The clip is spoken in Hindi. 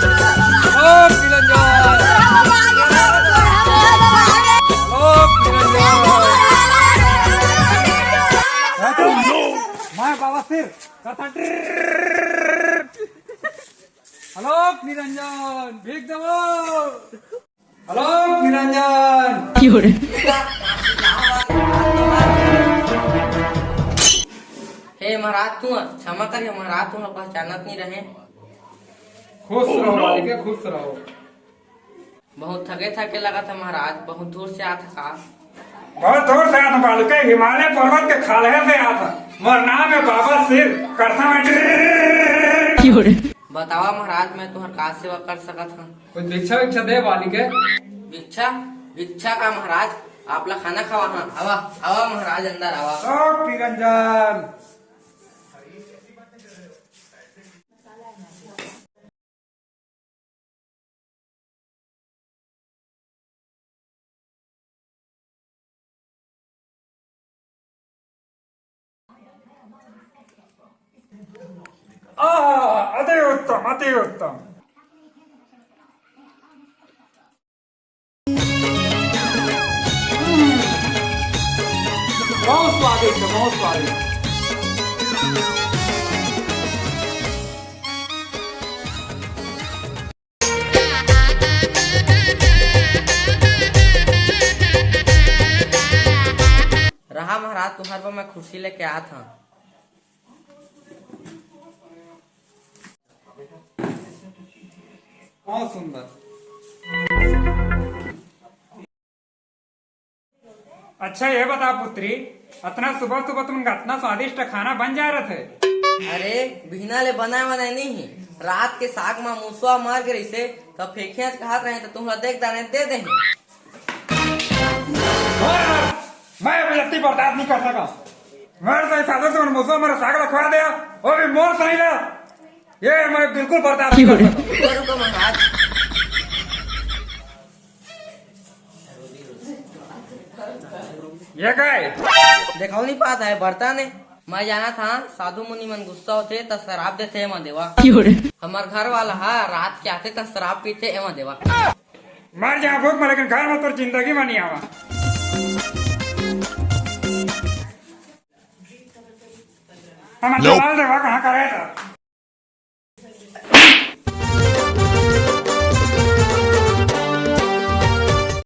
आलोक निरंजन, आलोक निरंजन, मैं बाबा सिर आलोक निरंजन भीग दो, आलोक निरंजन हे महाराज तू क्षमा करिए महाराज, तुम पहचानत नहीं रहे। खुश रहो बालिके, खुश रहो। बहुत थके थके लगा था महाराज, बहुत दूर से आया था का। बहुत दूर से आया था बालिके, हिमालय पर्वत के खालहे से आया था। मोर नाम है बाबा सिर, करता मैं बतावा महाराज, मैं तुम्हार का सेवा कर सकत हूँ? कुछ भिक्षा भिक्षा दे बालिके। भिक्षा भिक्षा का महाराज, आप ला खाना खावा। हाँ आवा आवा महाराज, अंदर आवा। आलोक निरंजन अति उत्तम, अति उत्तम। बहुत स्वादिष्ट, बहुत स्वादिष्ट। रहा महाराज, तुम्हारे पर मैं खुशी लेके आया था। बहुत सुंदर। अच्छा ये बता पुत्री, इतना सुबह सुबह तुमका इतना स्वादिष्ट खाना बन जा रहे थे? अरे बिना ले बनाए बनाए नहीं, रात के साग में मूसवा मार के रही तब फेंकिया कहत रहे तो तुम देख दाने दे दे। मैं अभी बर्दाश्त नहीं कर सका। मेरे से फादर से मुझे मेरा साग रखवा दिया, वो भी मोर सही ना। ये मैं बिल्कुल बर्दाश्त नहीं कर सकता। रुको महाराज, ये क्या है? देखो नहीं पाता है बर्तन है। मैं जाना था साधु मुनि मन गुस्सा होते तो शराब देते एमा देवा। हमार घर वाला हा रात के आते तो शराब पीते एमा देवा। मर जा भूख में, लेकिन घर में तो जिंदगी में नहीं आवा। हमारे देवा कहाँ का रहता?